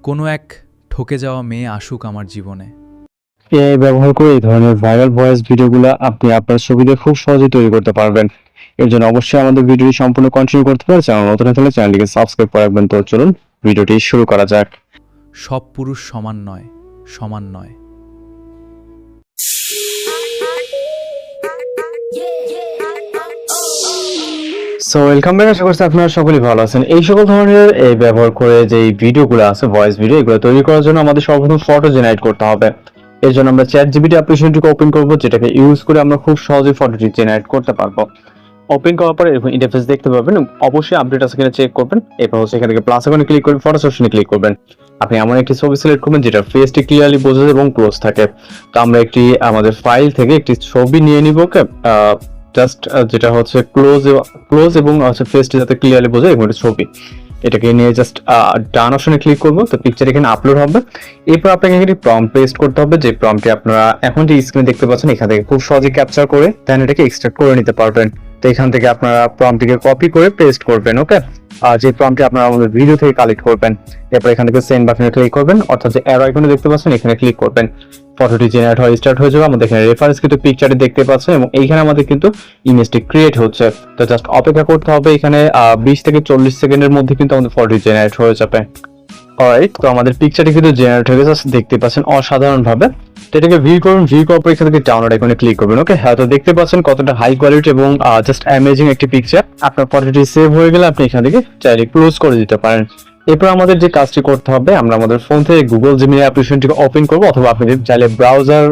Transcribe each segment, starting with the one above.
কোনো এক ঠকে যাওয়া মেয়ে আসুক আমার জীবনে। এআই ব্যবহার করে এই ধরনের ভাইরাল ভয়েস ভিডিওগুলো আপনি আপনার ছবিতে খুব সহজেই তৈরি করতে পারবেন। এর জন্য অবশ্যই আমাদের ভিডিওটি সম্পূর্ণ কন্টিনিউ করতে পারেন। চ্যানেল নতুন হলে চ্যানেলটিকে সাবস্ক্রাইব করে রাখবেন। তো চলুন ভিডিওটি শুরু করা যাক। সব পুরুষ সমান নয়, সমান নয়। সো ওয়েলকাম ব্যাক, আশা করছি আপনারা সকলেই ভালো আছেন। এই সকল ধরনের এই ব্যবহার করে যে ভিডিওগুলো আছে, ভয়েস ভিডিও, এগুলো তৈরি করার জন্য আমাদের সর্বপ্রথম ফটো জেনারেট করতে হবে। এর জন্য আমরা চ্যাটজিপিটি অ্যাপ্লিকেশনটিকে ওপেন করব, যেটাকে ইউজ করে আমরা খুব সহজেই ফটোটি জেনারেট করতে পারবো। ওপেন করার পরে এরকম ইন্টারফেস দেখতে পাবেন। অবশ্যই আপডেট আছে কিনা চেক করবেন। এরপর হচ্ছে এখান থেকে প্লাস আইকনে ক্লিক করে ফটো অপশনে ক্লিক করবেন। আপনি এমন একটি ছবি সিলেক্ট করবেন যেটা ফেসটি ক্লিয়ারলি বোঝা যায় এবং ক্লোজ থাকে। তো আমরা আমাদের ফাইল থেকে একটি ছবি নিয়ে নিব। ওকে, জাস্ট যেটা হচ্ছে ক্লোজ এবং হচ্ছে ফেসটি যাতে ক্লিয়ারলি বোঝা যায় এরকম একটা ছবি। এটাকে নিয়ে জাস্ট ডান অপশনে ক্লিক করবো। তো পিকচার এখানে আপলোড হবে। এরপর আপনাকে এখানে প্রম্পট পেস্ট করতে হবে, যে প্রম্পটটি আপনারা এখন যে স্ক্রিনে দেখতে পাচ্ছেন এখান থেকে খুব সহজে ক্যাপচার করে দেন এটাকে এক্সট্রাক্ট করে নিতে পারবেন। তো এখান থেকে আপনারা প্রম্পটটিকে কপি করে পেস্ট করবেন। ওকে, যে প্রম্পটটি আপনারা আমাদের ভিডিও থেকে কালেক্ট করবেন। এরপর এখান থেকে সেন্ড বাটনে ক্লিক করবেন, অর্থাৎ যে অ্যারো আইকনে দেখতে পাচ্ছেন এখানে ক্লিক করবেন। ফটোটি জেনারেট হয়ে স্টার্ট হয়ে যাবে। আমাদের এখানে রেফারেন্স কিন্তু পিকচারে দেখতে পাচ্ছেন এবং এইখানে আমাদের কিন্তু ইমেজটি ক্রিয়েট হচ্ছে। তো জাস্ট অপেক্ষা করতে হবে। এখানে 20 থেকে 40 সেকেন্ডের মধ্যে কিন্তু আমাদের ফটোটি জেনারেট হয়ে যাবে। অলরাইট, তো আমাদের পিকচারটি কিন্তু জেনারেট হয়ে গেছে, দেখতে পাচ্ছেন অসাধারণ ভাবে। তো এটাকে ভিউ করুন, ভিউ করার পর এখান থেকে ডাউনলোড আইকনে ক্লিক করবেন। ওকে, হ্যাঁ, তো দেখতে পাচ্ছেন কতটা হাই কোয়ালিটি এবং জাস্ট অ্যামেজিং একটি পিকচার। আপনার ফটোটি সেভ হয়ে গেলে আপনি এখান থেকে চাইলে ক্লোজ করে দিতে পারেন। এরপর আমাদের যে কাজটি করতে হবে, আমরা আমাদের ফোন থেকে গুগল জিমেইল অ্যাপ্লিকেশনটিকে ওপেন করব, অথবা আপনি চাইলে ব্রাউজার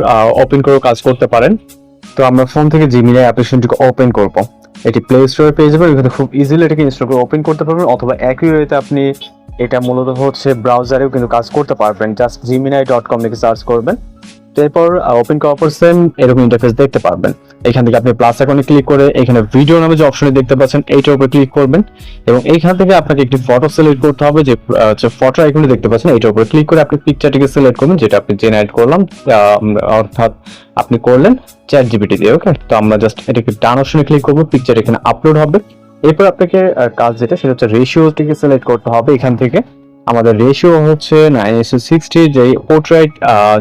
ওপেন করে কাজ করতে পারেন। তো আমরা ফোন থেকে জিমেইল অ্যাপ্লিকেশনটিকে ওপেন করব। এটি প্লে স্টোরে পেয়ে যাবেন। এখানে খুব ইজিলি এটাকে ইনস্টল করে ওপেন করতে পারবেন, অথবা একই ওয়েতে আপনি এটা মূলত হচ্ছে ব্রাউজারেও কিন্তু কাজ করতে পারবেন। জাস্ট gemini.com লিখে সার্চ করবেন। তো এরপর ওপেন করার পর সেম এরকম ইন্টারফেস দেখতে পারবেন। এখান থেকে আপনি প্লাস আইকনে ক্লিক করে এখানে ভিডিও নামে যে অপশনটি দেখতে পাচ্ছেন এইটার উপর ক্লিক করবেন এবং এইখান থেকে আপনাকে একটি ফটো সিলেক্ট করতে হবে। যে ফটো আইকনে দেখতে পাচ্ছেন এইটার উপর ক্লিক করে আপনি পিকচারটিকে সিলেক্ট করবেন, যেটা আপনি জেনারেট করলাম, অর্থাৎ আপনি করলেন চ্যাটজিপিটি দিয়ে। ওকে, তো আমরা জাস্ট এটাকে ডান অপশনে ক্লিক করব, পিকচার এখানে আপলোড হবে। এরপর আপনাকে কাজ যেটা সেটা হচ্ছে রেশিওটিকে সিলেক্ট করতে হবে। এখান থেকে আমাদের রেশিও হচ্ছে 9:60, যে পোর্ট্রেট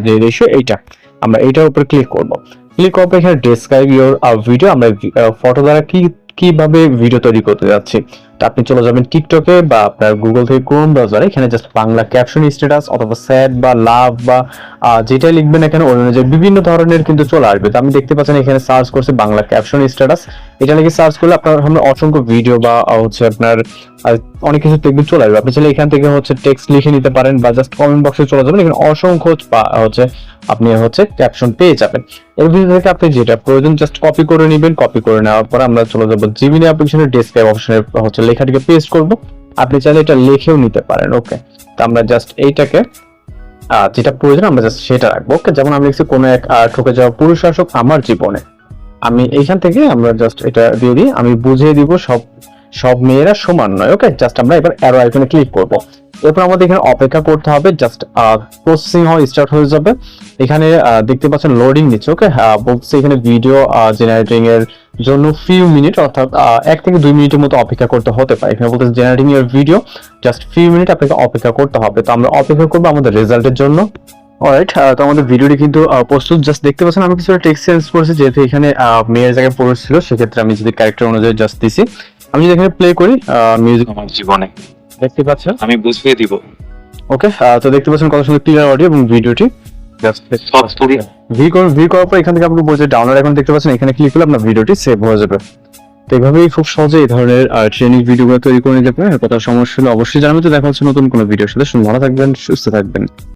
যে রেশিও এইটা, আমরা এইটার উপর ক্লিক করব। ক্লিক করার পর এখানে ডেসক্রাইব ইওর ভিডিও, আমরা ফটো দ্বারা কিভাবে ভিডিও তৈরি করতে যাচ্ছি। তো আপনি চলে যাবেন টিকটকে বা আপনার গুগল থেকে ক্রোম ব্রাউজারে, এখানে জাস্ট বাংলা ক্যাপশন স্ট্যাটাস অথবা স্যাড বা লাভ বা যেটাই লিখবেন এখানে ওই অনুযায়ী বিভিন্ন ধরনের কিন্তু চলে আসবে। তো আমি দেখতে পাচ্ছেন এখানে সার্চ করছি বাংলা ক্যাপশন স্ট্যাটাস। এটা লিখে সার্চ করলে আপনার সামনে অসংখ্য ভিডিও বা হচ্ছে আপনার অনেক কিছু দেখবেন চলে আসবে। আপনি চাইলে এখান থেকে হচ্ছে টেক্সট লিখে নিতে পারেন বা জাস্ট কমেন্ট বক্সে চলে যাবেন, এখানে অসংখ্য হচ্ছে আপনি হচ্ছে ক্যাপশন পেয়ে যাবেন। এর ভিতর থেকে আপনি যেটা প্রয়োজন জাস্ট কপি করে নেবেন। কপি করে নেওয়ার পর আমরা চলে যাবো জিমিনি অ্যাপ্লিকেশনের ডেসক্রাইব অপশনে, হচ্ছে লেখাটিকে পেস্ট করব। আপনি চাইলে এটা লিখেও নিতে পারেন। ওকে, তো আমরা জাস্ট এইটাকে যেটা প্রয়োজন আমরা জাস্ট সেটা রাখবো। ওকে, যেমন আমি লিখছি কোনো এক ঠকে যাওয়া পুরুষ আসুক আমার জীবনে। আমি এইখান থেকে আমরা জাস্ট এটা দিয়ে দিই, আমি বুঝিয়ে দিব সব মেয়েরা সমান নয়। ওকে, জাস্ট আমরা এবার অ্যারো আইকনে ক্লিক করব। এরপর আমাদের এখানে অপেক্ষা করতে হবে, জাস্ট প্রসেসিং হওয়া স্টার্ট হয়ে যাবে। এখানে দেখতে পাচ্ছেন লোডিং নিচ্ছে। ওকে, বলছে এখানে ভিডিও জেনারেটিং এর জন্য ফিউ মিনিট, অর্থাৎ 1 থেকে 2 মিনিটের মতো অপেক্ষা করতে হতে পারে। এখানে বলতে জেনারেটিং এর ভিডিও জাস্ট ফিউ মিনিট আপনাকে অপেক্ষা করতে হবে। তো আমরা অপেক্ষা করবো আমাদের রেজাল্টের জন্য। অলরাইট, তো আমাদের ভিডিওটি কিন্তু প্রস্তুত। জাস্ট দেখতে পাচ্ছেন আমি কিছু টেক্সট চেঞ্জ করেছি, যেহেতু এখানে মেয়ের জায়গায় পুরুষ ছিল, সেক্ষেত্রে আমি যদি ক্যারেক্টার অনুযায়ী জাস্ট দিছি। আমি যদি এখানে প্লে করি মিউজিক আমার জীবনে, দেখতে পাচ্ছেন আমি বুঝিয়ে দিব। ওকে, তো দেখতে পাচ্ছেন কত সুন্দর ক্লিয়ার অডিও এবং ভিডিওটি। ভিউ করার পর এখান থেকে আপনি বলছে ডাউনলোড এখন দেখতে পাচ্ছেন, এখানে ক্লিক করলে আপনার ভিডিওটি সেভ হয়ে যাবে। তো এইভাবেই খুব সহজে এই ধরনের ট্রেনিং ভিডিওগুলো তৈরি করে নিতে পারেন। কথা সমস্যা হলে অবশ্যই জানাবেন। তো দেখা হচ্ছে নতুন কোনো ভিডিওর সাথে। ভালো থাকবেন, সুস্থ থাকবেন।